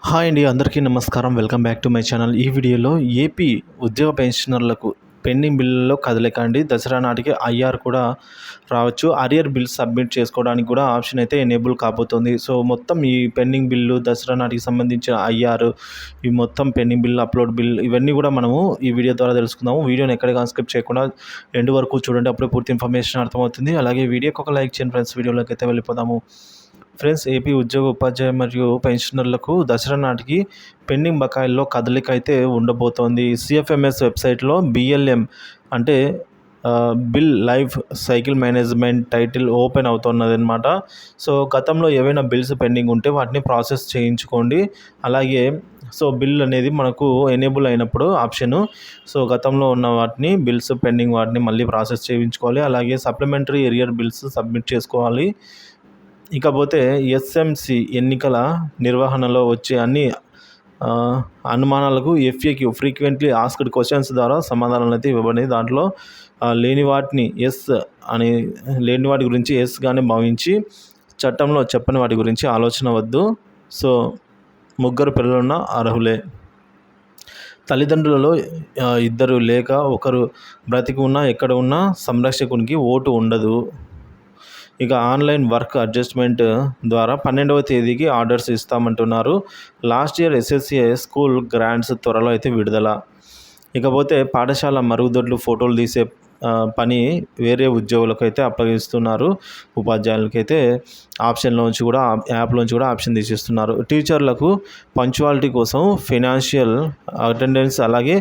Hi అండి, అందరికీ నమస్కారం. Welcome back to my channel. ఈ వీడియోలో ఏపీ ఉద్యోగ పెన్షనర్లకు పెండింగ్ బిల్లుల్లో కదలిక అండి. దసరా నాటికి ఐఆర్ కూడా రావచ్చు. అరియర్ బిల్ సబ్మిట్ చేసుకోవడానికి కూడా ఆప్షన్ అయితే ఎనేబుల్ కాబోతుంది. సో మొత్తం ఈ పెండింగ్ బిల్లు, దసరా నాటికి సంబంధించిన ఐఆర్, ఈ మొత్తం పెండింగ్ బిల్, అప్లోడ్ బిల్, ఇవన్నీ కూడా మనము ఈ వీడియో ద్వారా తెలుసుకుందాము. వీడియోని ఎక్కడికి స్కిప్ చేయకుండా ఎండ్ వరకు చూడండి, అప్పుడే పూర్తి ఇన్ఫర్మేషన్ అర్థమవుతుంది. అలాగే వీడియోకి ఒక లైక్ చేయండి ఫ్రెండ్స్. వీడియోలోకి అయితే వెళ్ళిపోదాము. ఫ్రెండ్స్, ఏపీ ఉద్యోగ ఉపాధ్యాయ మరియు పెన్షనర్లకు దసరా నాటికి పెండింగ్ బకాయిల్లో కదలిక అయితే ఉండబోతోంది. సిఎఫ్ఎంఎస్ వెబ్సైట్లో బిఎల్ఎం అంటే bill life cycle management title open అవుతున్నది అనమాట. సో గతంలో ఏవైనా బిల్స్ పెండింగ్ ఉంటే వాటిని ప్రాసెస్ చేయించుకోండి. అలాగే బిల్ అనేది మనకు ఎనేబుల్ అయినప్పుడు ఆప్షను, గతంలో ఉన్న వాటిని బిల్స్ పెండింగ్ వాటిని మళ్ళీ ప్రాసెస్ చేయించుకోవాలి. అలాగే సప్లిమెంటరీ ఎరియర్ బిల్స్ సబ్మిట్ చేసుకోవాలి. ఇకపోతే ఎస్ఎంసి ఎన్నికల నిర్వహణలో వచ్చే అన్ని అనుమానాలకు ఎఫ్ఏక్యూ ఫ్రీక్వెంట్లీ ఆస్క్డ్ క్వశ్చన్స్ ద్వారా సమాధానాలు అయితే ఇవ్వబడి, దాంట్లో లేని వాటి గురించి ఎస్గానే భావించి, చట్టంలో చెప్పని వాటి గురించి ఆలోచన వద్దు. ముగ్గురు పిల్లలున్న అర్హులే. తల్లిదండ్రులలో ఇద్దరు లేక ఒకరు బ్రతికి ఉన్నా ఎక్కడ ఉన్నా సంరక్షకునికి ఓటు ఉండదు. ఇక ఆన్లైన్ వర్క్ అడ్జస్ట్మెంట్ ద్వారా 12వ తేదీకి ఆర్డర్స్ ఇస్తామంటున్నారు. Last year SSC school grants త్వరలో అయితే విడుదల. ఇకపోతే పాఠశాల మరుగుదొడ్లు ఫోటోలు తీసే పని వేరే ఉద్యోగులకు అయితే అప్పగిస్తున్నారు. ఉపాధ్యాయులకైతే ఆప్షన్లోంచి కూడా, యాప్లోంచి కూడా ఆప్షన్ తీసిస్తున్నారు. టీచర్లకు పంచువాలిటీ కోసం ఫైనాన్షియల్ అటెండెన్స్, అలాగే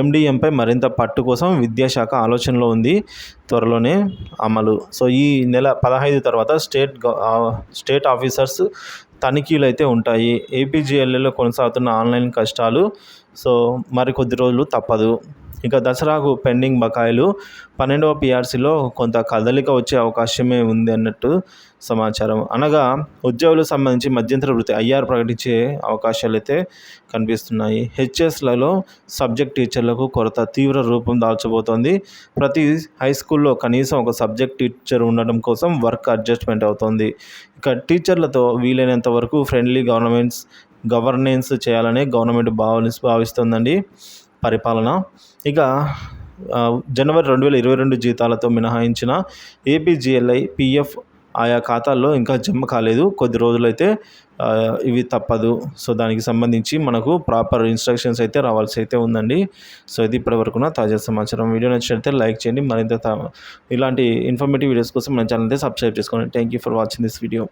ఎండిఎంపై మరింత పట్టు కోసం విద్యాశాఖ ఆలోచనలో ఉంది. త్వరలోనే అమలు. ఈ నెల 15 తర్వాత స్టేట్ ఆఫీసర్స్ తనిఖీలు అయితే ఉంటాయి. ఏపీజీఎల్ఏలో కొనసాగుతున్న ఆన్లైన్ కష్టాలు మరికొద్ది రోజులు తప్పదు. ఇక దసరాకు పెండింగ్ బకాయిలు 12వ పిఆర్సీలో కొంత కదలిక వచ్చే అవకాశమే ఉంది అన్నట్టు సమాచారం. అనగా ఉద్యోగులకు సంబంధించి మధ్యంతర వృత్తి ఐఆర్ ప్రకటించే అవకాశాలు అయితే కనిపిస్తున్నాయి. హెచ్ఎస్లలో సబ్జెక్ట్ టీచర్లకు కొరత తీవ్ర రూపం దాల్చబోతోంది. ప్రతి హై స్కూల్లో కనీసం ఒక సబ్జెక్ట్ టీచర్ ఉండడం కోసం వర్క్ అడ్జస్ట్మెంట్ అవుతోంది. ఇక టీచర్లతో వీలైనంత వరకు ఫ్రెండ్లీ గవర్నెన్స్ చేయాలని గవర్నమెంట్ భావిస్తుందండి పరిపాలన. ఇక జనవరి 2022 జీతాలతో మినహాయించిన ఏపీజీఎల్ఐ, పిఎఫ్ ఆయా ఖాతాల్లో ఇంకా జమ కాలేదు. కొద్ది రోజులైతే ఇవి తప్పదు. దానికి సంబంధించి మనకు ప్రాపర్ ఇన్స్ట్రక్షన్స్ అయితే రావాల్సి అయితే ఉందండి. ఇది ఇప్పటివరకున తాజా సమాచారం. వీడియో నచ్చినట్లయితే లైక్ చేయండి. మరింత ఇలాంటి ఇన్ఫర్మేటివ్ వీడియోస్ కోసం మన ఛానల్ అయితే సబ్స్క్రైబ్ చేసుకోండి. Thank you for watching this video.